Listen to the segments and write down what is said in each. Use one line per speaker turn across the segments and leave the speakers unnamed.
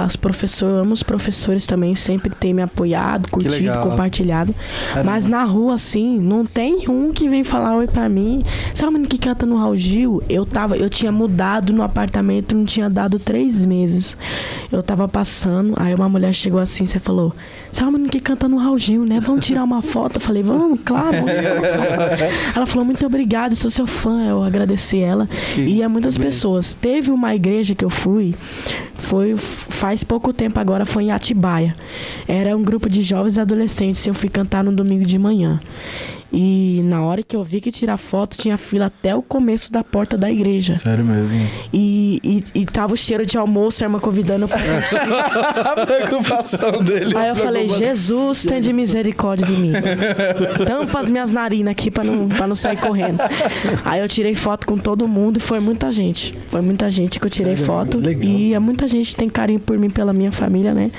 amo os professores também, sempre tem me apoiado, curtido, compartilhado. Caramba. Mas na rua, assim, não tem um que vem falar oi pra mim. Sabe o menino que canta no Raul Gil? Eu tinha mudado no apartamento, não tinha dado 3 meses. Eu tava passando, aí uma mulher chegou assim, você falou, sabe o menino que canta no Raul Gil, né? Vamos tirar uma foto? Eu falei, vamos, claro, vamos tirar uma foto. Ela falou, muito obrigada, sou seu fã. Eu agradeci ela. E a muitas pessoas. Teve uma igreja que eu fui, faz pouco tempo agora, foi em Atibaia. Era um grupo de jovens e adolescentes. Eu fui cantar no domingo de manhã. E na hora que eu vi que tirar foto, tinha fila até o começo da porta da igreja.
Sério mesmo?
E tava o cheiro de almoço, a irmã convidando pra
a preocupação dele.
Aí eu falei, Jesus, tem de misericórdia de mim. Tampa as minhas narinas aqui pra não sair correndo. Aí eu tirei foto com todo mundo e foi muita gente. Foi muita gente que eu tirei foto. Legal. E muita gente tem carinho por mim, pela minha família, né?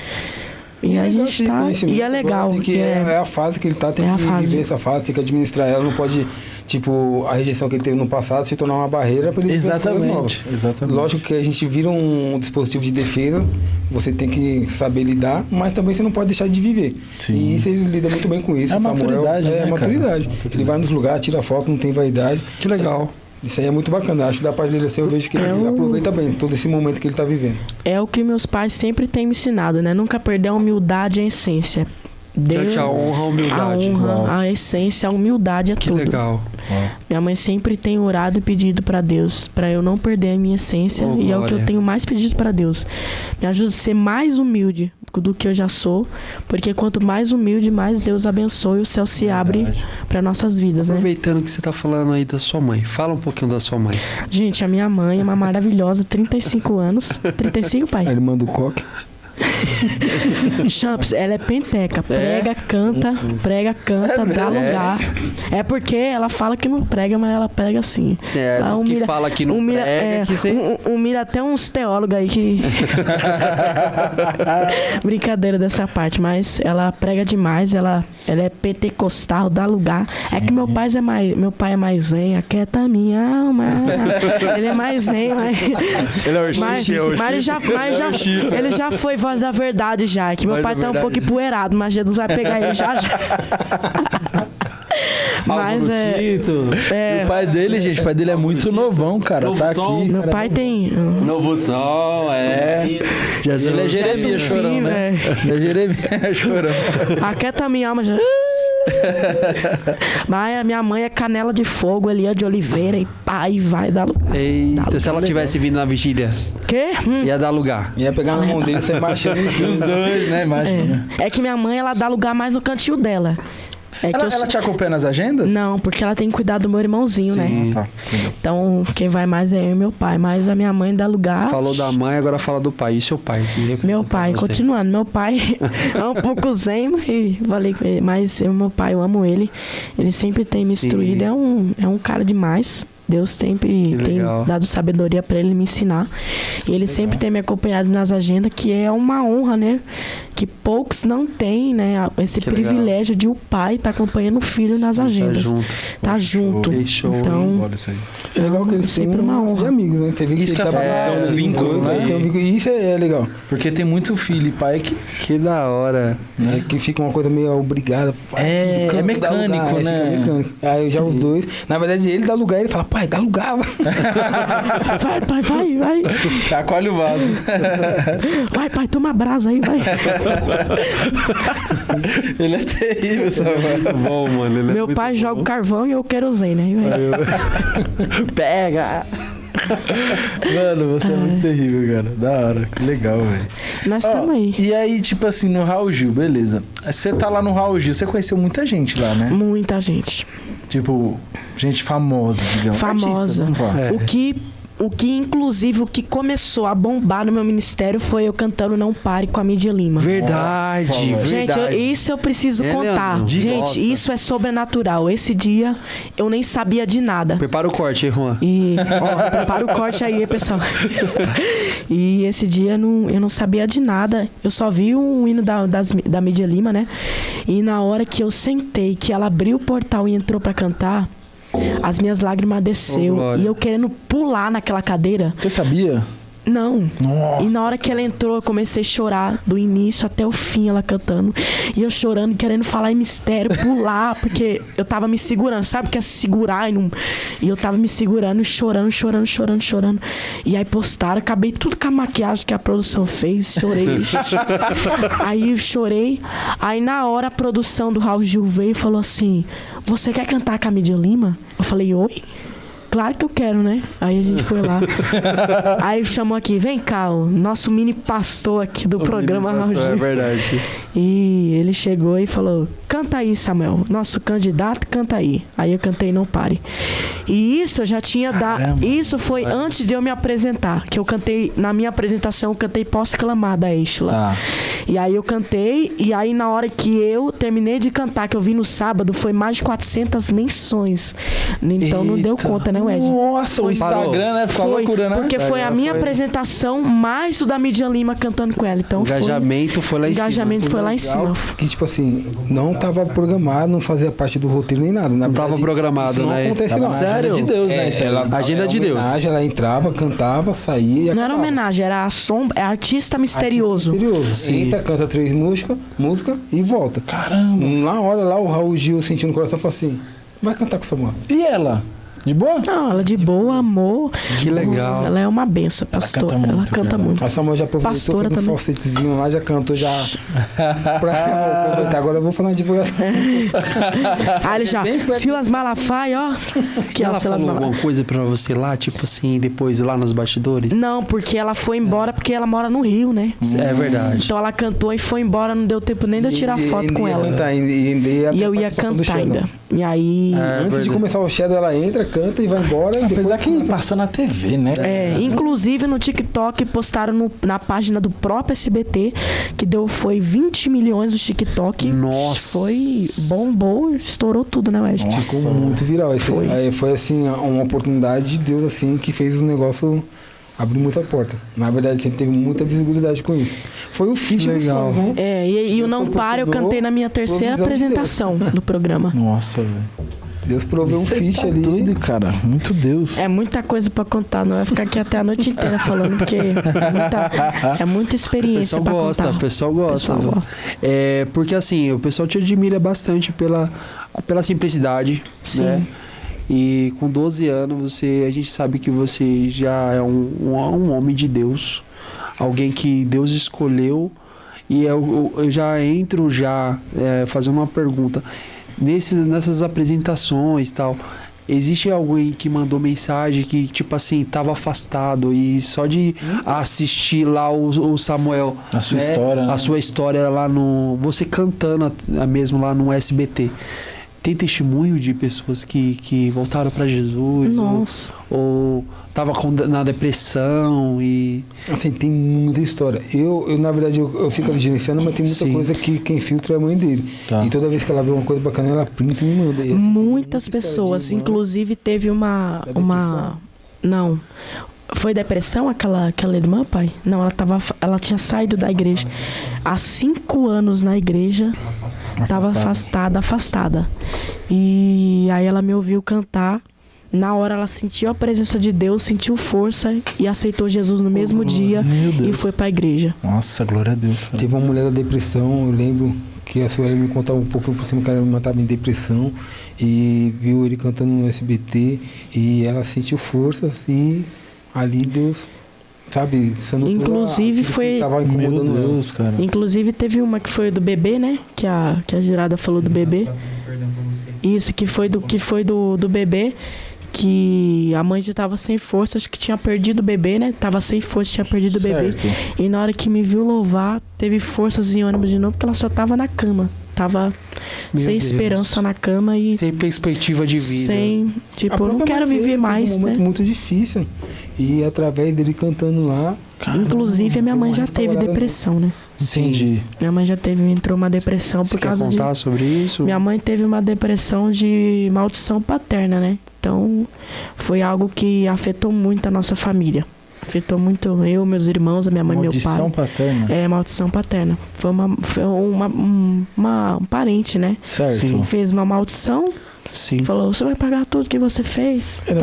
E a gente tá... E é legal.
É a fase que ele tá, tem que viver essa fase, tem que administrar ela, não pode, tipo, a rejeição que ele teve no passado se tornar uma barreira para ele viver as coisas novas. Exatamente. Lógico que a gente vira um dispositivo de defesa, você tem que saber lidar, mas também você não pode deixar de viver. Sim. E isso ele lida muito bem com isso.
É a maturidade, né,
maturidade. Ele vai nos lugares, tira foto, não tem vaidade. Que legal. Isso aí é muito bacana. Acho que da parte dele assim, eu vejo que ele aproveita bem todo esse momento que ele está vivendo.
É o que meus pais sempre têm me ensinado, né? Nunca perder a humildade e a essência.
Deus, a honra, a humildade.
A honra, a essência, a humildade é tudo.
Que legal.
Minha mãe sempre tem orado e pedido para Deus, para eu não perder a minha essência. E é o que eu tenho mais pedido para Deus. Me ajuda a ser mais humilde do que eu já sou, porque quanto mais humilde, mais Deus abençoe, o céu se abre para nossas vidas, né?
Aproveitando que você tá falando aí da sua mãe, fala um pouquinho da sua mãe.
Gente, a minha mãe é uma maravilhosa, 35 anos. 35, pai?
Aí ele manda o coque.
Champs, ela é penteca, prega, canta, dá lugar. É porque ela fala que não prega, mas ela prega sim.
Essas que fala que não prega, que você...
Humilha até uns teólogos aí que... Brincadeira dessa parte, mas ela prega demais, ela é pentecostal, dá lugar. Sim. É que meu pai é mais zen, aquieta minha alma. Ele é mais zen, mas...
Ele é
ele já foi voz da verdade já, que meu pai tá um pouco empoeirado, mas Jesus vai pegar ele já.
Mas o pai dele, gente, o pai dele é muito novão, cara.
Novo
tá
som,
aqui.
Meu pai tem...
Novo som,
Jesus, ele é Jeremias chorando, né? É Jeremias chorando.
Aquieta minha alma já... Mas a minha mãe é canela de fogo, Elia de Oliveira e pai vai dar lugar.
Eita, se ela tivesse vindo na vigília,
quê?
Ia dar lugar.
Ia pegar na mão dele e sair marchando os dois, né?
Imagina.
É que minha mãe, ela dá lugar mais no cantinho dela.
Ela te acompanha nas agendas?
Não, porque ela tem que cuidar do meu irmãozinho, né?
Tá.
Então, quem vai mais é eu e meu pai. Mas a minha mãe dá lugar...
Falou da mãe, agora fala do pai. E seu pai?
Meu pai, continuando. Meu pai é um pouco zen, mas meu pai, eu amo ele. Ele sempre tem me instruído. É um cara demais. Deus sempre tem dado sabedoria para ele me ensinar. E ele sempre tem me acompanhado nas agendas, que é uma honra, né? Que poucos não têm, né? Esse privilégio de o pai estar acompanhando o filho nas agendas. Tá junto. Então,
é legal que eles
sempre uma honra.
De amigos, né? Você vê que
isso que é um vínculo, né?
E isso é legal.
Porque tem muito filho e pai que
da hora.
Né? Que fica uma coisa meio obrigada.
É mecânico, né?
Mecânico. Aí já os dois. Na verdade, ele dá lugar e ele fala, pai, dá lugar.
Vai, pai, vai.
Acolhe o vaso.
Vai, pai, toma brasa aí, vai.
Ele é terrível, sabe?
Muito bom, mano.
Meu pai joga o carvão e eu querosene, né?
Pega!
Mano, você é muito terrível, cara. Da hora, que legal, velho.
Nós estamos aí.
E aí, tipo assim, no Raul Gil, beleza. Você tá lá no Raul Gil, você conheceu muita gente lá, né?
Muita gente.
Tipo, gente famosa, digamos.
Famosa. O que, inclusive, o que começou a bombar no meu ministério foi eu cantando Não Pare com a Mídia Lima.
Verdade.
Gente, isso eu preciso contar.
Leandro?
Gente, isso é sobrenatural. Esse dia eu nem sabia de nada.
Prepara o corte aí, Juan.
Prepara o corte aí, pessoal. E esse dia eu não sabia de nada. Eu só vi um hino da Mídia Lima, né? E na hora que eu sentei, que ela abriu o portal e entrou pra cantar, as minhas lágrimas desceu. E eu querendo pular naquela cadeira.
Você sabia?
Não.
Nossa.
E na hora que ela entrou, eu comecei a chorar do início até o fim, ela cantando. E eu chorando, querendo falar em mistério, pular, porque eu tava me segurando. Sabe o que é se segurar? E eu tava me segurando e chorando. E aí postaram, acabei tudo com a maquiagem que a produção fez, chorei. Aí eu chorei. Aí na hora a produção do Raul Gil veio e falou assim: você quer cantar com a Mídia Lima? Eu falei, oi? Claro que eu quero, né? Aí a gente foi lá. Aí chamou aqui, vem cá, o nosso mini pastor aqui do programa Raul Gil.
É verdade.
E ele chegou e falou, canta aí, Samuel. Nosso candidato, canta aí. Aí eu cantei Não Pare. E isso eu já tinha dado... Isso foi antes de eu me apresentar. Que eu cantei, na minha apresentação, eu cantei Posso Clamar, da Estela.
Tá.
E aí eu cantei, e aí na hora que eu terminei de cantar, que eu vi no sábado, foi mais de 400 menções. Então não deu conta, né, Ed?
Nossa, o Instagram, né? Ficou loucura, né?
Porque foi a minha apresentação, mais o da Mídia Lima cantando com ela. Então
o engajamento foi lá em cima.
Engajamento foi lá em cima.
Que, tipo assim, não tava programado, não fazia parte do roteiro nem nada. Na
Não
verdade,
tava programado,
não
né?
acontece lá.
Sério? De Deus, né?
Agenda de Deus.
Ela entrava, cantava, saía e
não era homenagem, era artista misterioso.
Sim. Entra, canta 3 músicas e volta.
Caramba.
Na hora lá, o Raul Gil sentindo no coração falou assim, vai cantar com Samuel.
E ela? De boa?
Não, ela de boa, amor.
Que legal.
Ela é uma benção, pastor. Ela canta muito.
A Samuel já aproveitou,
Pastora
fez um
também.
falsetezinho lá, já cantou, já... pra aproveitar. Agora eu vou falar uma divulgação.
Aí ele já, Silas Malafaia, ó. Que
ela
Silas
falou alguma coisa pra você lá, tipo assim, depois lá nos bastidores?
Não, porque ela foi embora, porque ela mora no Rio, né?
É verdade.
Então ela cantou e foi embora, não deu tempo nem de eu tirar foto com ela. E eu ia cantar ainda. E aí...
Antes de começar o Shadow, ela entra, canta e vai embora.
Apesar que passou na TV, né?
Inclusive no TikTok postaram na página do próprio SBT, que foi 20 milhões no TikTok.
Nossa!
Foi, bombou, estourou tudo, né, Wed?
Ficou muito viral. Foi assim, uma oportunidade de Deus, assim, que fez o negócio abrir muita porta. Na verdade, você teve muita visibilidade com isso. Foi o feat legal, né?
E o Não Pare eu cantei na minha terceira apresentação do programa.
Nossa, velho.
Deus proveu um feat
tá
ali.
Doido, cara. Muito Deus.
É muita coisa pra contar, não vai ficar aqui até a noite inteira falando, porque é muita experiência pra contar.
O pessoal gosta. Porque assim, o pessoal te admira bastante pela simplicidade,
sim,
né? E com 12 anos, a gente sabe que você já é um homem de Deus, alguém que Deus escolheu. E eu já entro fazendo uma pergunta. Nessas apresentações e tal, existe alguém que mandou mensagem que, tipo assim, tava afastado e só de assistir lá o Samuel...
A sua história, né?
A sua história lá você cantando mesmo lá no SBT. Tem testemunho de pessoas que voltaram para Jesus?
Nossa.
Ou tava na depressão e...
Assim, tem muita história. Eu na verdade, eu fico ali gerenciando, mas tem muita coisa que quem filtra é a mãe dele. Tá. E toda vez que ela vê uma coisa bacana, ela printa e me manda. Assim,
muitas pessoas. Inclusive, teve uma... Não. Foi depressão aquela irmã, pai? Não, ela tinha saído da igreja. Há 5 anos na igreja... Tava afastada. E aí ela me ouviu cantar. Na hora ela sentiu a presença de Deus, sentiu força e aceitou Jesus no mesmo dia e foi pra igreja.
Nossa, glória a Deus.
Cara. Teve uma mulher da depressão, eu lembro que a senhora me contava um pouco por cima que ela me estava em depressão e viu ele cantando no SBT e ela sentiu forças e ali Deus... Sabe,
inclusive foi...
Tava incomodando Deus,
cara.
Inclusive teve uma que foi do bebê, né? Que a Jurada falou do bebê. Isso, que foi do bebê. Que a mãe já tava sem força, acho que tinha perdido o bebê, né? Tava sem força, tinha perdido o bebê. E na hora que me viu louvar, teve forças em ônibus de novo, porque ela só tava na cama. Tava sem esperança na cama e...
Sem perspectiva de vida.
Tipo, eu não quero viver mais,
né? Um momento muito difícil. E através dele cantando lá...
Inclusive, a minha mãe já teve depressão, né?
Entendi.
Minha mãe entrou uma depressão por causa de...
Você quer contar sobre isso?
Minha mãe teve uma depressão de maldição paterna, né? Então, foi algo que afetou muito a nossa família. Afetou muito eu, meus irmãos, a minha mãe e meu pai.
Maldição paterna?
Maldição paterna. Foi um parente, né?
Certo.
Fez uma maldição
Sim.
Falou, você vai pagar tudo que você fez. Tá?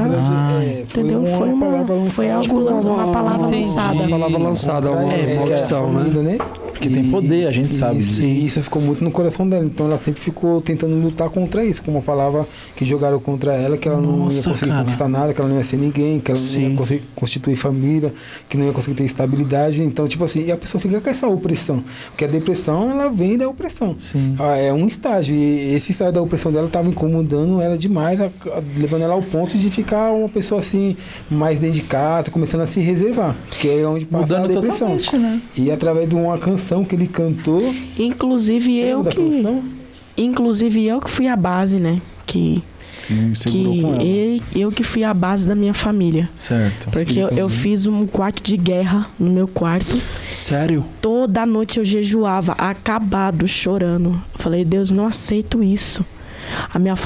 Entendeu? Foi uma palavra lançada.
Uma palavra lançada, uma opção, né?
Porque tem poder, a gente sabe.
E isso ficou muito no coração dela. Então ela sempre ficou tentando lutar contra isso, com uma palavra que jogaram contra ela, que ela não ia conseguir conquistar nada, que ela não ia ser ninguém, que ela não ia conseguir constituir família, que não ia conseguir ter estabilidade. Então, tipo assim, e a pessoa fica com essa opressão. Porque a depressão, ela vem da opressão.
Sim.
É um estágio. E esse estágio da opressão dela estava incomodando ela demais, levando ela ao ponto de ficar uma pessoa assim, mais dedicada, começando a se reservar. Que é onde passa a depressão.
Né?
E através de uma canção que ele cantou.
Inclusive eu que fui a base, né? Eu que fui a base da minha família.
Certo.
Porque eu fiz um quarto de guerra no meu quarto.
Sério?
Toda noite eu jejuava, acabado, chorando. Eu falei, Deus, não aceito isso.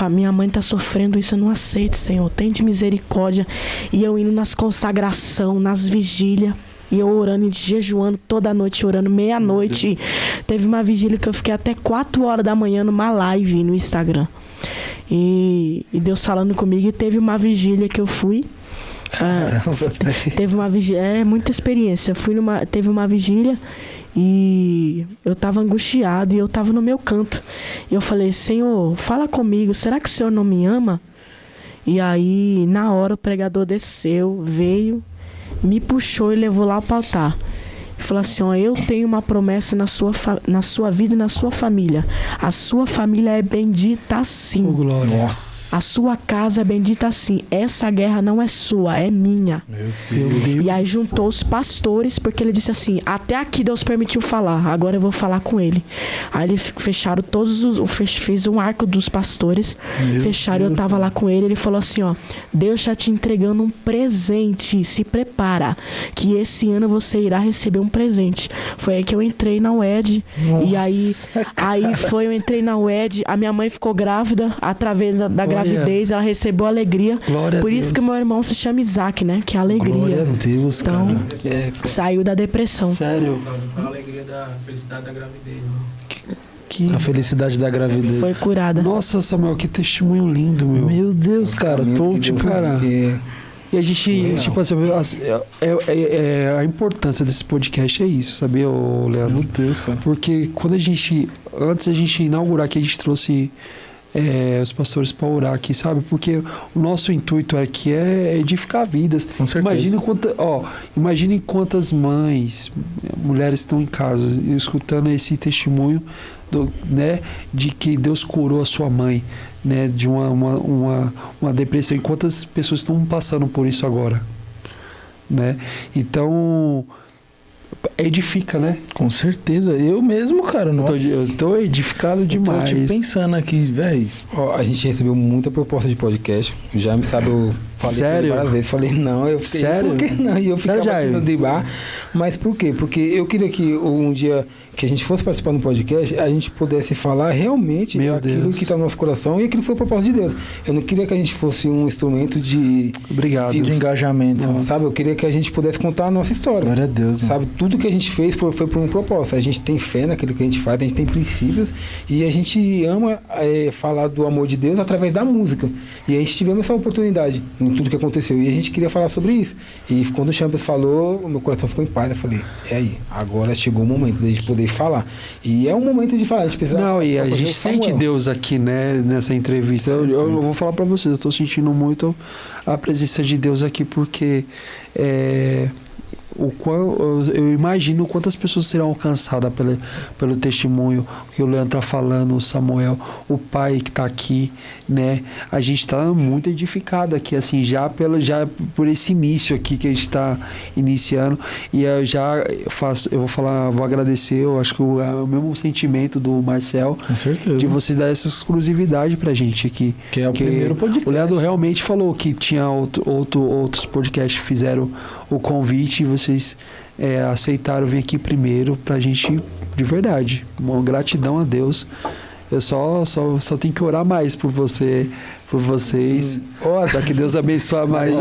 Minha mãe tá sofrendo isso, eu não aceito, Senhor. Tem de misericórdia. E eu indo nas consagrações, nas vigílias. E eu orando e jejuando toda noite, orando meia-noite. Teve uma vigília que eu fiquei até 4 horas da manhã numa live no Instagram. E Deus falando comigo. E teve uma vigília que eu fui. Teve uma vigília, muita experiência. Teve uma vigília e eu tava angustiado e eu tava no meu canto. E eu falei, Senhor, fala comigo, será que o Senhor não me ama? E aí, na hora, o pregador desceu, veio, me puxou e levou lá para o altar. E falou assim, ó, eu tenho uma promessa na sua vida e na sua família. A sua família é bendita sim.
Oh, glória.
Nossa.
A sua casa é bendita sim. Essa guerra não é sua, é minha.
Meu Deus.
E aí juntou os pastores, porque ele disse assim, até aqui Deus permitiu falar, agora eu vou falar com ele. Aí eles fecharam fez um arco dos pastores, fecharam, eu tava lá com ele, ele falou assim, ó, Deus está te entregando um presente, se prepara, que esse ano você irá receber um presente. Foi aí que eu entrei na UED. Nossa, e aí eu entrei na UED, a minha mãe ficou grávida, através da gravidez, ela recebeu alegria.
Glória
por isso que meu irmão se chama Isaac, né? Que é alegria.
Glória a Deus,
então,
cara.
Saiu da depressão.
Sério?
A alegria da felicidade da gravidez.
A felicidade da gravidez.
Foi curada.
Nossa, Samuel, que testemunho lindo, meu.
Meu Deus, cara. Tô tipo, cara.
E a gente, tipo assim, a importância desse podcast é isso, sabia, Leandro?
Meu Deus, cara.
Porque quando antes a gente inaugurar aqui, a gente trouxe os pastores para orar aqui, sabe? Porque o nosso intuito aqui é edificar vidas.
Com certeza.
Imagine quantas mães, mulheres estão em casa escutando esse testemunho né, de que Deus curou a sua mãe, né, de uma depressão. E quantas pessoas estão passando por isso agora, né? Então edifica, né?
Com certeza. Eu mesmo, cara.
Eu tô edificado demais.
Eu tô pensando aqui, velho.
A gente recebeu muita proposta de podcast. O Jaime sabe, eu falei várias vezes. Falei, não, eu fiquei,
sério?
Por que não? E eu ficava tentando driblar. Mas por quê? Porque eu queria que um dia que a gente fosse participar do podcast, a gente pudesse falar realmente aquilo que está no nosso coração e aquilo que foi o propósito de Deus. Eu não queria que a gente fosse um instrumento de
engajamento.
Sabe? Eu queria que a gente pudesse contar a nossa história.
Glória a Deus.
Sabe? Tudo que a gente fez foi por um propósito. A gente tem fé naquilo que a gente faz, a gente tem princípios e a gente ama falar do amor de Deus através da música. E a gente tivemos essa oportunidade em tudo que aconteceu e a gente queria falar sobre isso. E quando o Champions falou, o meu coração ficou em paz. Eu falei, aí, agora chegou o momento da gente poder falar. E é um momento de falar. A gente precisa.
Não, e a gente sente Deus aqui, né, nessa entrevista. Eu vou falar para vocês, eu tô sentindo muito a presença de Deus aqui, porque eu imagino quantas pessoas serão alcançadas pelo testemunho que o Leandro está falando, o Samuel, o pai que está aqui, né? A gente está muito edificado aqui, assim, já por esse início aqui que a gente está iniciando. E eu vou agradecer, eu acho que é o mesmo sentimento do Marcel.
Com certeza.
De vocês dar essa exclusividade pra gente aqui.
Que é o primeiro podcast.
O Leandro realmente falou que tinha outros podcasts que fizeram o convite e vocês aceitaram vir aqui primeiro pra gente, de verdade, uma gratidão a Deus. Eu só tenho que orar mais por por vocês. Para que Deus abençoe mais.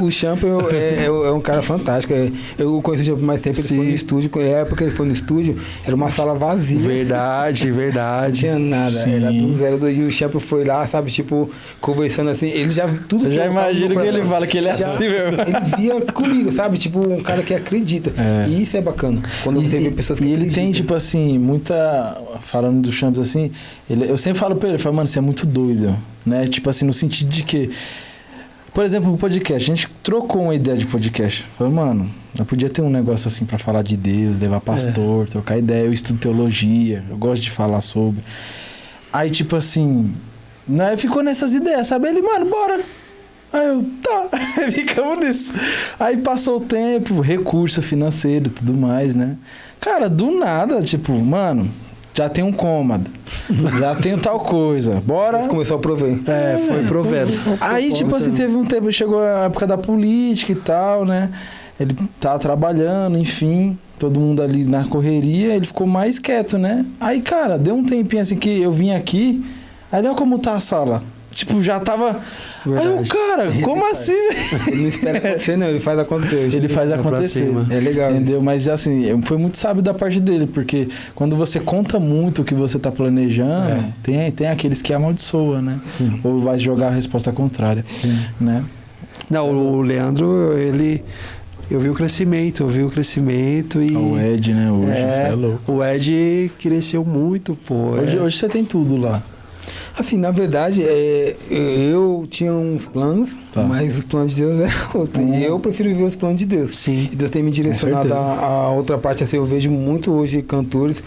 O Champ é um cara fantástico. Eu conheci o Champ mais tempo, ele foi no estúdio. Na época que ele foi no estúdio, era uma sala vazia.
Verdade.
Não tinha nada, era do zero. E o Champ foi lá, sabe, tipo, conversando assim. Ele já tudo.
Eu já imagino que ele fala que ele é assim mesmo.
Ele via comigo, sabe? Tipo, um cara que acredita. E isso é bacana. Quando você vê pessoas que acreditam.
E ele tem, tipo assim, muita... Falando do Champs assim, eu sempre falo pra ele, mano, você é muito doido, né? Tipo assim, no sentido de que... Por exemplo, o podcast. A gente trocou uma ideia de podcast. Falei, mano, eu podia ter um negócio assim pra falar de Deus, levar pastor, trocar ideia. Eu estudo teologia, eu gosto de falar sobre. Aí, tipo assim... Né, ficou nessas ideias, sabe? Ele, mano, bora. Aí eu, tá. Aí ficamos nisso. Aí passou o tempo, recurso financeiro e tudo mais, né? Cara, do nada, tipo, mano... Já tem um cômodo, já tem tal coisa, bora.
Mas começou a prover.
Foi provendo.
Aí, tipo assim, teve um tempo, chegou a época da política e tal, né? Ele tava trabalhando, enfim, todo mundo ali na correria, ele ficou mais quieto, né? Aí, cara, deu um tempinho assim que eu vim aqui, aí olha como tá a sala. Tipo, já tava... Verdade. Aí o cara, como assim?
Ele não espera acontecer, não. Ele faz acontecer.
Ele faz acontecer.
É legal.
Entendeu? Isso. Mas assim, foi muito sábio da parte dele, porque quando você conta muito o que você tá planejando, tem aqueles que amaldiçoam, né?
Sim.
Ou vai jogar a resposta contrária.
Sim.
Né?
Não, o Leandro, ele... Eu vi o crescimento e...
O Ed, né? Hoje, você é louco.
O Ed cresceu muito, pô.
Hoje você tem tudo lá.
Assim, na verdade, eu tinha uns planos, mas os planos de Deus eram outros. E eu prefiro viver os planos de Deus.
Sim.
E Deus tem me direcionado a outra parte. Assim, eu vejo muito hoje cantores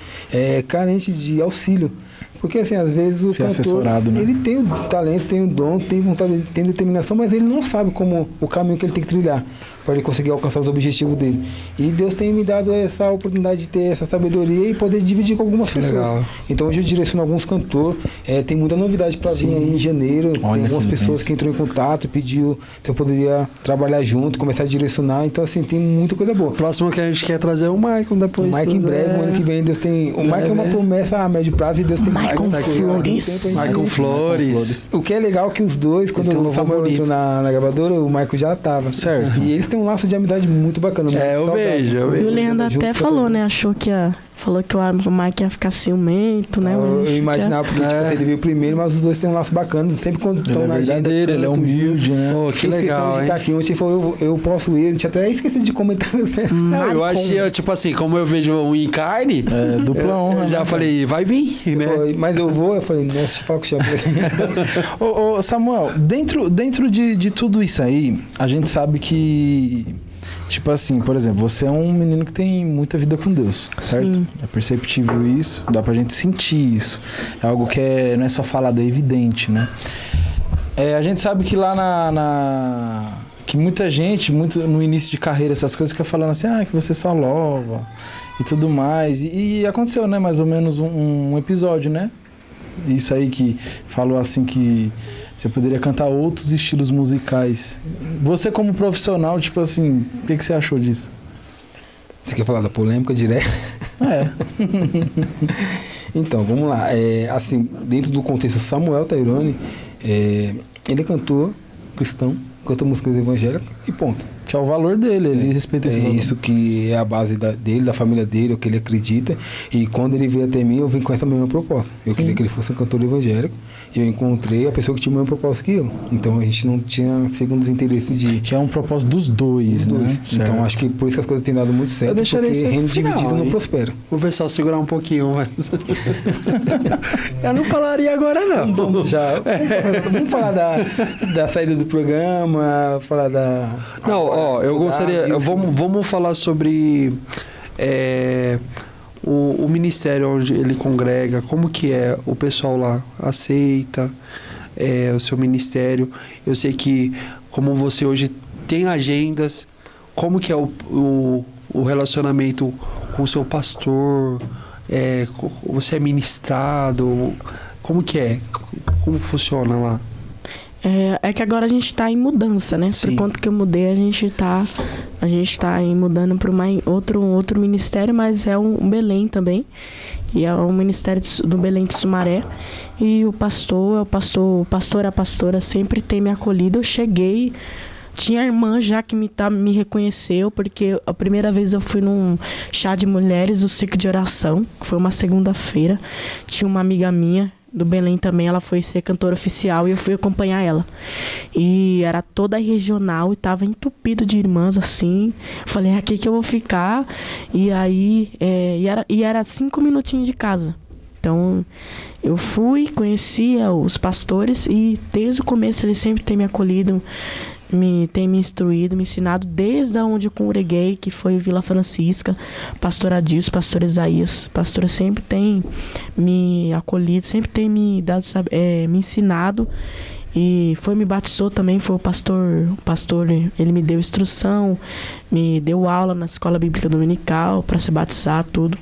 carentes de auxílio. Porque, assim, às vezes o cantor, né? Ele tem o talento, tem o dom, tem vontade, tem determinação, mas ele não sabe o caminho que ele tem que trilhar para ele conseguir alcançar os objetivos dele. E Deus tem me dado essa oportunidade de ter essa sabedoria e poder dividir com algumas pessoas. Legal. Então hoje eu direciono alguns cantores. Tem muita novidade para vir aí em janeiro. Olha, tem algumas pessoas que entrou em contato, pediu se eu poderia trabalhar junto, começar a direcionar. Então, assim, tem muita coisa boa.
O próximo que a gente quer trazer é o Maicon depois.
O Maicon em breve, o ano que vem, Deus tem... O Maicon é uma promessa a médio prazo e Deus tem...
Maicon Flores.
Maicon Flores.
O que é legal é que os dois, quando o Samuel entrou na gravadora, o Maicon já estava.
Certo.
E eles têm um laço de amizade muito bacana. Muito
eu vejo.
E o Leandro até falou, né? Achou que falou que o Mike ia ficar ciumento, né?
Eu imaginava, porque ele veio primeiro, mas os dois têm um laço bacana. Sempre quando estão na agenda...
Ele é humilde, né?
Que legal, hein? Aqui. Ontem falou, eu posso ir. A gente até esqueci de comentar.
Não, eu achei, tipo assim, como eu vejo um em carne...
dupla honra.
Eu já falei, vai vir, né?
Mas eu vou. Eu falei, nossa, deixa eu falar com o chefe.
Ô, Samuel, dentro de tudo isso aí, a gente sabe que... Tipo assim, por exemplo, você é um menino que tem muita vida com Deus, certo? Sim. É perceptível isso, dá pra gente sentir isso. É algo que não é só falado, é evidente, né? A gente sabe que lá que muita gente, muito no início de carreira, essas coisas, fica falando assim, que você só louva e tudo mais. E aconteceu, né? Mais ou menos um episódio, né? Isso aí que falou assim que... Você poderia cantar outros estilos musicais. Você como profissional, tipo assim, o que você achou disso?
Você quer falar da polêmica direto? Então, vamos lá. Assim, dentro do contexto Samuel Tairone, ele é cantor cristão, canta músicas evangélicas e ponto.
Que é o valor dele, ele respeita esse valor.
Isso que é a base dele, da família dele, o que ele acredita. E quando ele veio até mim, eu vim com essa mesma proposta. Eu queria que ele fosse um cantor evangélico. E eu encontrei a pessoa que tinha o mesmo propósito que eu. Então a gente não tinha segundos interesses de...
Que é um propósito dos dois, né?
Então acho que por isso que as coisas têm dado muito certo.
Eu deixaria
porque reino
final,
dividido não prospera.
Vou ver só segurar um pouquinho, mas... eu não falaria agora, não.
Vamos falar da saída do programa, falar da...
Não, eu gostaria... Vamos falar sobre... O ministério onde ele congrega, como que o pessoal lá aceita o seu ministério. Eu sei que como você hoje tem agendas, como que é o relacionamento com o seu pastor, você é ministrado, como que é? Como funciona lá?
É que agora a gente tá em mudança, né?
Sim.
Por conta que eu mudei, a gente tá mudando para outro ministério, mas é um Belém também. E é o ministério do Belém de Sumaré. E a pastora sempre tem me acolhido. Eu cheguei, tinha a irmã já que me reconheceu, porque a primeira vez eu fui num chá de mulheres, o ciclo de oração, foi uma segunda-feira. Tinha uma amiga minha do Belém também, ela foi ser cantora oficial e eu fui acompanhar ela. E era toda regional e tava entupido de irmãs assim. Eu falei, é aqui que eu vou ficar. E aí, era 5 minutinhos de casa. Então, eu fui, conhecia os pastores e desde o começo eles sempre têm me acolhido, tem me instruído, me ensinado desde onde eu congreguei, que foi Vila Francisca, pastor Adilson, pastor Isaías. Pastor sempre tem me acolhido, sempre tem me dado, me ensinado. E me batizou também, foi o pastor, ele me deu instrução, me deu aula na escola bíblica dominical para se batizar, tudo.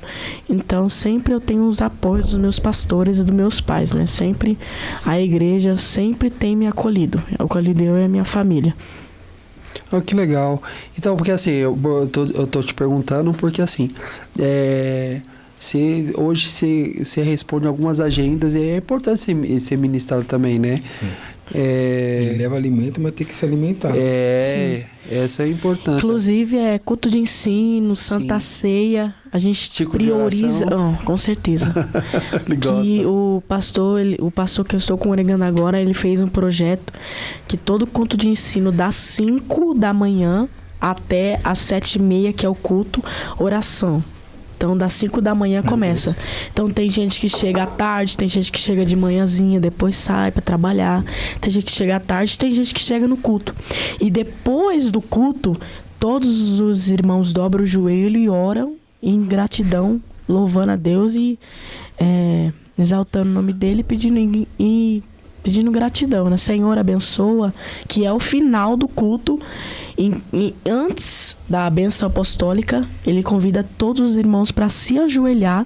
Então sempre eu tenho os apoios dos meus pastores e dos meus pais, né? Sempre a igreja sempre tem me acolhido eu e a minha família.
Oh, que legal. Então, porque assim, eu tô te perguntando porque assim, hoje você responde algumas agendas e é importante ser ministrado também, né?
Sim. Ele leva alimento, mas tem que se alimentar.
Sim. Essa é a importância.
Inclusive, Culto de ensino, Santa Ceia, a gente prioriza. Com certeza. Que o pastor que eu estou congregando agora, ele fez um projeto que todo culto de ensino das 5 da manhã até as 7h30, que é o culto, oração. Então, das 5 da manhã começa. Então, tem gente que chega à tarde, tem gente que chega de manhãzinha, depois sai pra trabalhar. Tem gente que chega à tarde, tem gente que chega no culto. E depois do culto, todos os irmãos dobram o joelho e oram em gratidão, louvando a Deus e exaltando o nome dele, pedindo gratidão, né? Senhor, abençoa, que é o final do culto. E antes da bênção apostólica, ele convida todos os irmãos para se ajoelhar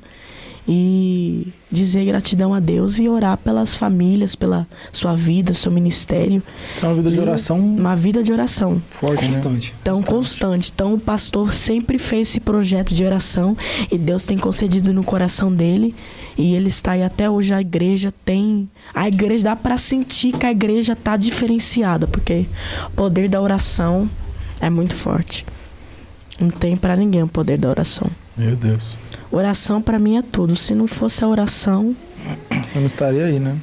e dizer gratidão a Deus e orar pelas famílias, pela sua vida, seu ministério.
É uma vida de oração.
Uma vida de oração.
Forte,
constante.
Né?
Então, constante. Então, o pastor sempre fez esse projeto de oração e Deus tem concedido no coração dele. E ele está aí até hoje. A igreja dá para sentir que a igreja está diferenciada, porque o poder da oração é muito forte. Não tem para ninguém o poder da oração.
Meu Deus.
Oração para mim é tudo. Se não fosse a oração,
eu não estaria aí, né?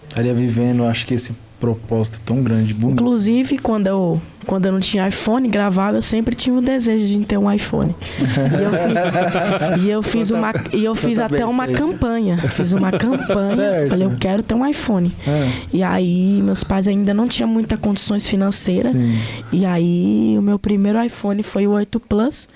Estaria vivendo, acho que esse propósito tão grande, bonito.
Inclusive, quando eu não tinha iPhone, gravava, eu sempre tinha o desejo de ter um iPhone. E eu fiz até uma campanha. Fiz uma campanha.
Certo.
Falei, eu quero ter um iPhone. E aí, meus pais ainda não tinham muitas condições financeiras.
Sim.
E aí, o meu primeiro iPhone foi o 8 Plus.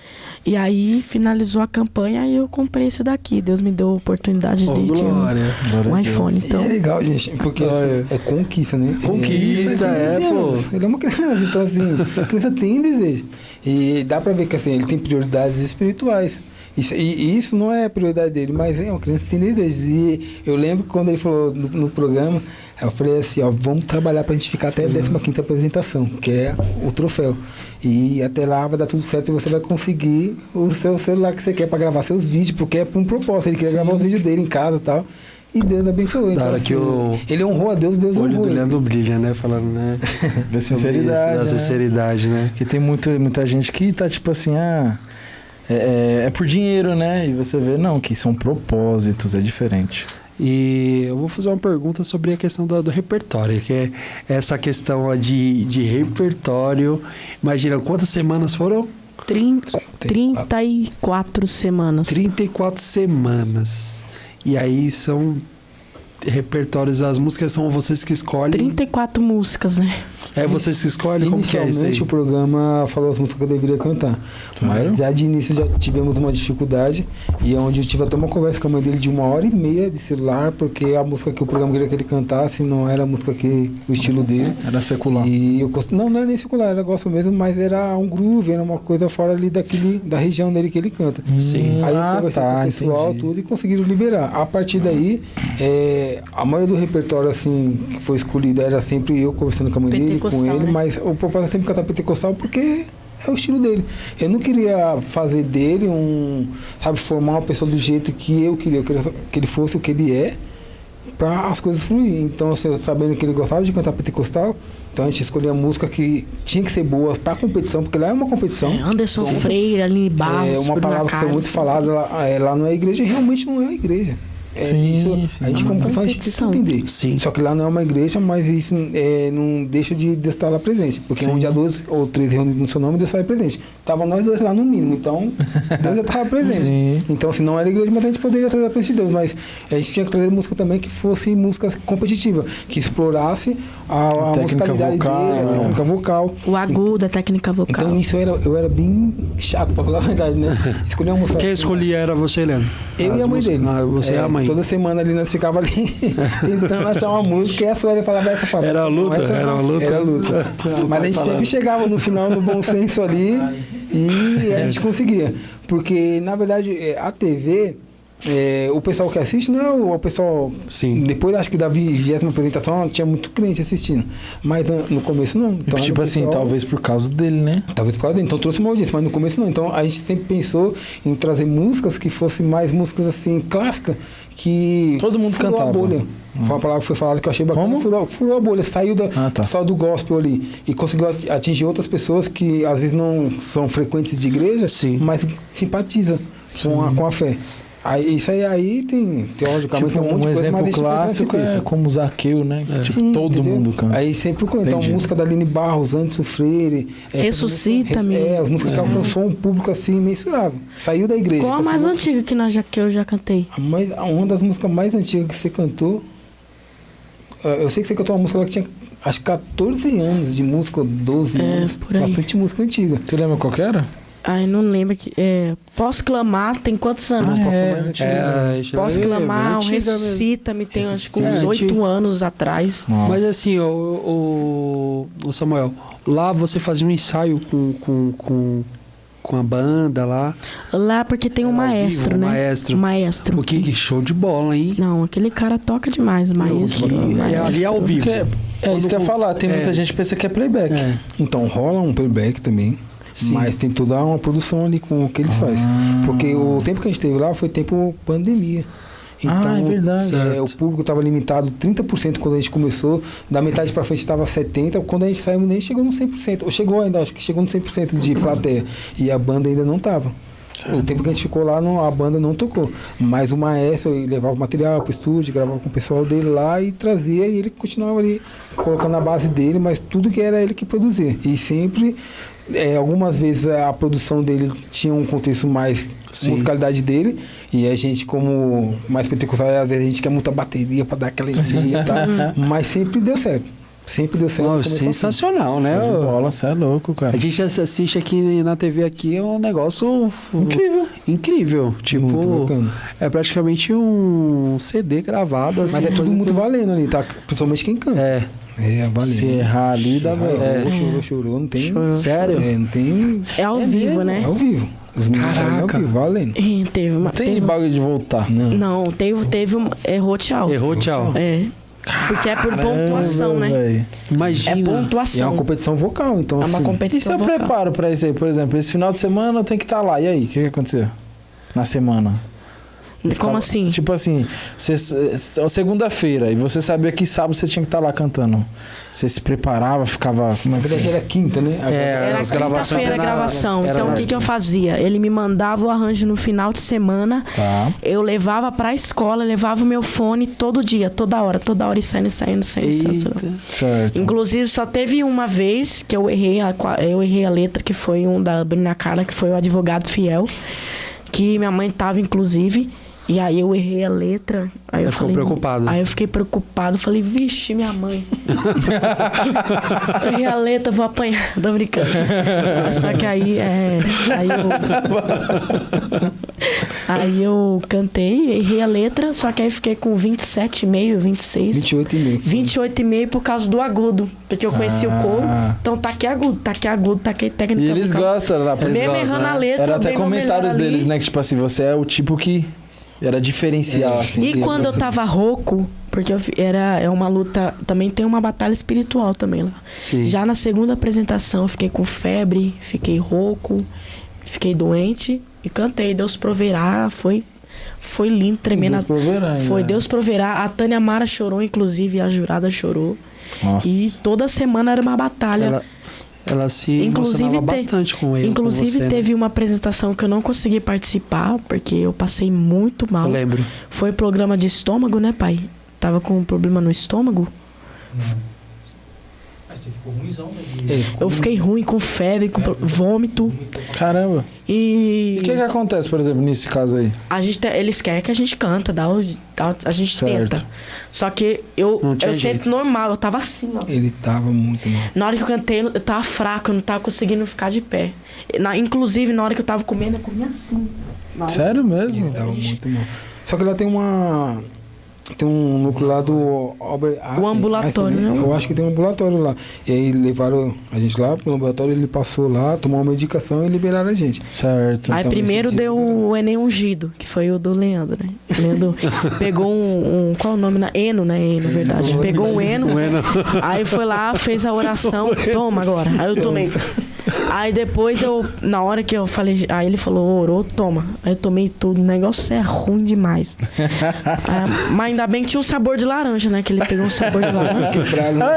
E aí, finalizou a campanha e eu comprei esse daqui. Deus me deu a oportunidade de ter um iPhone. Então,
é legal, gente, porque é conquista, né?
Conquista,
pô. Ele é uma criança, então assim, a criança tem desejo. E dá pra ver que assim, ele tem prioridades espirituais. Isso não é a prioridade dele, mas uma criança tem desejos. E eu lembro que quando ele falou no programa, eu falei assim, vamos trabalhar pra gente ficar até a 15ª apresentação, que é o troféu. E até lá vai dar tudo certo e você vai conseguir o seu celular que você quer pra gravar seus vídeos, porque é pra um propósito, ele quer gravar os vídeos dele em casa e tal. E Deus abençoou. Então, assim, ele honrou a Deus, Deus honrou.
O olho do Leandro brilha, né? Falando, né?
Da sinceridade.
Da sinceridade, né?
Porque tem muita gente que tá tipo assim, é por dinheiro, né? E você vê, não, que são propósitos, é diferente.
E eu vou fazer uma pergunta sobre a questão do repertório, que é essa questão de repertório. Imagina, quantas semanas foram?
34 semanas.
34 semanas. E aí são repertórios, as músicas são vocês que escolhem?
34 músicas, né?
É vocês que escolhem? Como que é isso aí?
O programa falou as músicas que eu deveria cantar. Mas já de início já tivemos uma dificuldade. E é onde eu tive até uma conversa com a mãe dele de 1h30 de celular, porque a música que o programa queria que ele cantasse não era a música o estilo dele.
Era secular.
E não era nem secular, era gospel mesmo, mas era um groove, era uma coisa fora ali da região dele que ele canta.
Sim.
Aí eu conversei com o pessoal, tudo, e conseguiram liberar. A partir daí, a maioria do repertório, assim, que foi escolhido era sempre eu conversando com a mãe dele, com ele, né? Mas o propósito é sempre cantar pentecostal porque é o estilo dele. Eu não queria fazer dele formar uma pessoa do jeito que eu queria que ele fosse o que ele é, para as coisas fluir. Então, assim, sabendo que ele gostava de cantar pentecostal, então a gente escolhia música que tinha que ser boa para competição, porque lá é uma competição.
Anderson Freire, Aline Barros,
uma palavra que foi muito falada, lá não é igreja, realmente não é a igreja. Sim. A gente, como cristão, a gente tem que entender. Sim. Só que lá não é uma igreja, mas isso não deixa de Deus estar lá presente. Porque onde há 2 ou 3 reunidos no seu nome, Deus está presente. Tava nós 2 lá no mínimo, então Deus já estava presente. Sim. Então, assim, não era igreja, mas a gente poderia trazer a presença de Deus. Mas a gente tinha que trazer música também que fosse música competitiva, que explorasse a musicalidade dele, a técnica vocal.
O agudo, a técnica vocal.
Então, nisso eu era bem chato, pra falar a verdade, né? Escolher uma música.
Quem escolhia era você, Helena?
Eu e a mãe dele.
Você é a mãe.
Toda semana ali nós ficava ali. Então nós tinha uma música e a Sueli falava essa palavra.
Era luta? Era luta.
Mas a gente sempre chegava no final no bom senso ali e a gente conseguia. Porque, na verdade, a TV, o pessoal que assiste não é o pessoal...
Sim.
Depois, acho que da 20ª apresentação, tinha muito cliente assistindo. Mas no começo, não. Então,
tipo assim, pessoal, talvez por causa dele, né?
Talvez por causa dele. Então, trouxe uma audiência, mas no começo, não. Então, a gente sempre pensou em trazer músicas que fossem mais músicas, assim, clássicas, que...
Todo mundo cantava.
A bolha. Foi uma palavra que foi falada que eu achei bacana. Furou a bolha, saiu só do gospel ali e conseguiu atingir outras pessoas que às vezes não são frequentes de igreja, sim, mas simpatizam com a fé. Isso aí tem teologicamente
tipo,
tem um monte de coisa,
exemplo clássico é como Zaqueu, né? Tipo, sim, todo mundo canta.
Aí sempre procura. Então, música da Aline Barros, Anderson Freire.
Ressuscita-me.
As músicas que alcançou um público assim mensurável. Saiu da igreja.
Qual a mais antiga que eu já cantei?
Uma das músicas mais antigas que você cantou. Eu sei que você cantou uma música lá que tinha, acho que 14 anos de música, 12 anos. Por aí. Bastante música antiga.
Tu lembra qual que era?
Ai, não lembro. Posso Clamar, tem quantos anos? Posso Clamar, o Ressuscita-me, tem acho que uns 8 anos atrás.
Nossa. Mas assim, o Samuel, lá você fazia um ensaio com a banda lá.
Lá porque tem um maestro, né? Maestro.
Porque show de bola, hein?
Não, aquele cara toca demais, maestro.
Ali é ao vivo.
Isso que eu ia falar, tem muita gente que pensa que é playback.
Então rola um playback também. Sim. Mas tem toda uma produção ali com o que eles fazem. Porque o tempo que a gente teve lá foi tempo pandemia. Então,
é verdade.
O público estava limitado 30% quando a gente começou, da metade para frente estava 70%, quando a gente saiu nem chegou no 100%, ou chegou ainda, acho que chegou no 100% de plateia, e a banda ainda não estava. O tempo que a gente ficou lá, a banda não tocou. Mas o maestro levava o material para o estúdio, gravava com o pessoal dele lá e trazia, e ele continuava ali colocando a base dele, mas tudo que era ele que produzia. E sempre, algumas vezes a produção dele tinha um contexto mais... Sim. Musicalidade dele, e a gente, como mais pentecostal, às vezes a gente quer muita bateria para dar aquela energia e tal, mas sempre deu certo. Sempre deu certo.
Sensacional, né?
Bola, você é louco, cara.
A gente assiste aqui na TV aqui, é um negócio incrível. Tipo, é praticamente um CD gravado. Assim,
mas é tudo muito valendo ali, tá? Principalmente quem canta. Valendo.
Se errar ali, dá
chorou, não tem...
Chorou. Sério?
Não tem...
É ao vivo, né?
É ao vivo.
Caraca,
valendo.
Não tem bagulho de voltar.
Não, teve um. Errou, tchau. Porque é por pontuação, né?
Véio.
Imagina. É pontuação.
E é uma competição vocal, então.
É uma competição
vocal. E se eu preparo pra isso aí, por exemplo, esse final de semana eu tenho que estar lá. E aí, o que aconteceu? Na semana?
Como assim?
Tipo assim, segunda-feira, e você sabia que sábado você tinha que estar lá cantando. Você se preparava, ficava...
Na verdade era quinta, né?
Era quinta-feira a gravação. Então, o que eu fazia? Ele me mandava o arranjo no final de semana.
Tá.
Eu levava pra escola, levava o meu fone todo dia, toda hora e saindo.
Certo.
Inclusive, só teve uma vez que eu errei a letra, que foi um da Bruna Carla, que foi o Advogado Fiel, que minha mãe tava, inclusive... E aí eu errei a letra. Aí eu
ficou preocupado.
Aí eu fiquei preocupado. Falei, vixe, minha mãe. Eu errei a letra, vou apanhar. Tô brincando. Só que aí eu cantei, errei a letra, só que aí fiquei com 27,5, 26.
28,5.
28,5 por causa do agudo. Porque eu conheci o coro. Então taquei agudo, taquei técnica.
E eles gostam,
mesmo errando a letra.
Era até comentários deles, né? Que tipo assim, você é o tipo que Era diferencial, assim.
E quando eu tava rouco, porque é uma luta, também tem uma batalha espiritual também lá.
Sim.
Já na segunda apresentação eu fiquei com febre, fiquei rouco, fiquei doente e cantei Deus Proverá, foi lindo, tremendo.
Deus Proverá.
Foi Deus Proverá. A Tânia Mara chorou, inclusive, a jurada chorou.
Nossa.
E toda semana era uma batalha.
Ela se emocionava bastante com ele.
Inclusive,
com você,
teve uma apresentação que eu não consegui participar, porque eu passei muito mal.
Eu lembro.
Foi programa de estômago, né, pai? Tava com um problema no estômago.
Você ficou ruimzão, né?
Eu fiquei ruim, com febre, com vômito.
Caramba.
E
o que acontece, por exemplo, nesse caso aí?
Eles querem que a gente canta, a gente
certo.
tenta. Só que eu sempre normal, eu tava assim, ó.
Ele tava muito mal.
Na hora que eu cantei, eu tava fraco, eu não tava conseguindo ficar de pé. Inclusive, na hora que eu tava comendo, eu comia assim.
Sério mesmo?
Ele tava muito mal. Só que lá tem um núcleo lá do Albert Einstein.
O ambulatório, né?
Eu acho que tem um ambulatório lá. E aí levaram a gente lá pro ambulatório, ele passou lá, tomou uma medicação e liberaram a gente.
Certo.
Aí
então,
primeiro deu o Enem ungido, que foi o do Leandro, né? O Leandro pegou qual é o nome? Eno, né? Eno, verdade. Pegou um Eno. Aí foi lá, fez a oração. Toma agora. Aí eu tomei. Aí depois na hora que eu falei, aí ele falou, orou, toma. Aí eu tomei tudo. O negócio é ruim demais. Mas ainda bem que tinha um sabor de laranja, né? Que ele pegou um sabor de laranja.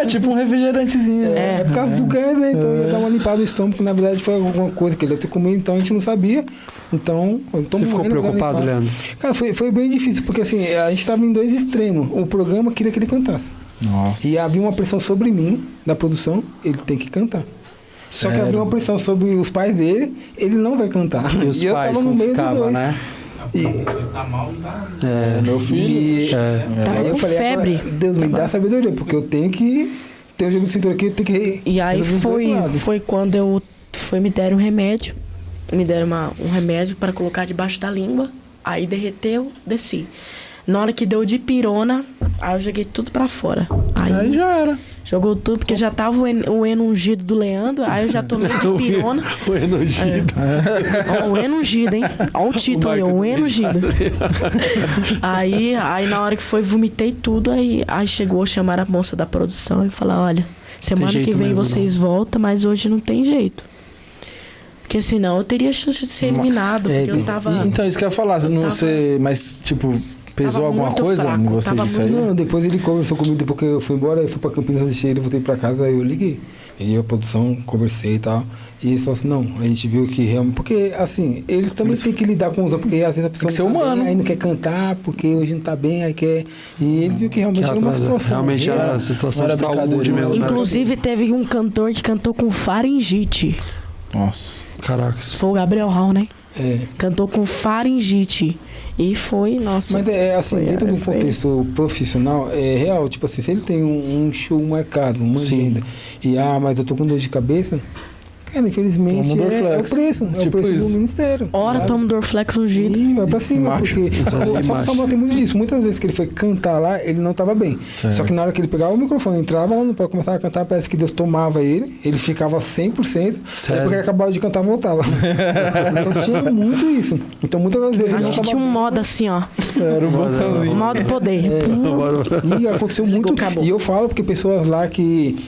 É tipo um refrigerantezinho.
É por causa do gás, né? Então ia dar uma limpada no estômago, que na verdade foi alguma coisa que ele ia ter comido, então a gente não sabia. Então,
você ficou preocupado, Leandro?
Cara, foi bem difícil, porque assim, a gente estava em dois extremos. O programa queria que ele cantasse.
Nossa.
E havia uma pressão sobre mim, da produção, ele tem que cantar. Só que havia uma pressão sobre os pais dele, ele não vai cantar.
E eu tava no meio dos dois. Né?
Você tá mal, tá?
Meu filho.
Tava
aí
com
eu falei,
febre.
Deus me dá sabedoria, porque eu tenho que ter o jogo de cintura aqui, eu tenho que...
E aí foi quando me deram um remédio. Me deram um remédio para colocar debaixo da língua. Aí derreteu, desci. Na hora que deu de pirona, aí eu joguei tudo pra fora.
Aí já era.
Jogou tudo, porque já tava o Eno ungido do Leandro, aí eu já tomei de pirona.
O Eno ungido.
O Eno ungido, hein? Olha o título aí, o Eno ungido. Aí na hora que foi, vomitei tudo, aí chegou a chamar a moça da produção e falar, olha, semana que vem vocês voltam, mas hoje não tem jeito. Porque senão eu teria chance de ser eliminado, porque eu tava...
Então, isso que eu ia falar, mas tipo... Pesou alguma coisa
fraco,
em você disso aí?
Não, depois ele conversou comigo, depois que eu fui embora, eu fui pra Campinas, assistir ele, voltei pra casa, aí eu liguei. E a produção, conversei e tal. E eles falaram assim, não, a gente viu que realmente... Porque, assim, eles também têm que lidar com os outros, porque às vezes a pessoa não tá bem, aí não quer cantar, porque hoje não tá bem, aí quer... E ele viu que realmente era uma situação.
Realmente era uma situação de saúde mesmo.
Inclusive, teve um cantor que cantou com faringite.
Nossa.
Caracas.
Foi o Gabriel Hall, né?
É.
Cantou com faringite. E foi, nossa.
Mas assim, dentro do contexto profissional, é real. Tipo assim, se ele tem um show marcado, uma agenda, e mas eu tô com dor de cabeça, cara, infelizmente é o preço. É o preço do ministério.
Ora, toma Dorflex ungido.
E vai pra cima, porque só tem muito disso. Muitas vezes que ele foi cantar lá, ele não tava bem. Certo. Só que na hora que ele pegava o microfone, entrava lá para começar a cantar, parece que Deus tomava ele ficava 100%, aí porque ele acabava de cantar, voltava. Então tinha muito isso. Então muitas das vezes...
Acho que tinha um modo assim, ó.
Era o botãozinho.
O modo poder.
E aconteceu muito. E eu falo porque pessoas lá que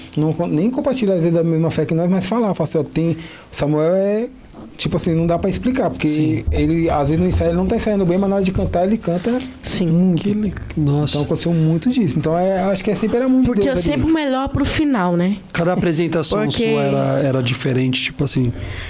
nem compartilham às vezes a mesma fé que nós, mas falam assim, Samuel tipo assim, não dá pra explicar, porque ele, às vezes no ensaio ele não tá ensaiando bem, mas na hora de cantar, ele canta muito.
Nossa.
Então aconteceu muito disso. Então acho que sempre era muito
porque Deus, sempre o melhor pro final, né?
Cada apresentação sua era diferente, tipo assim,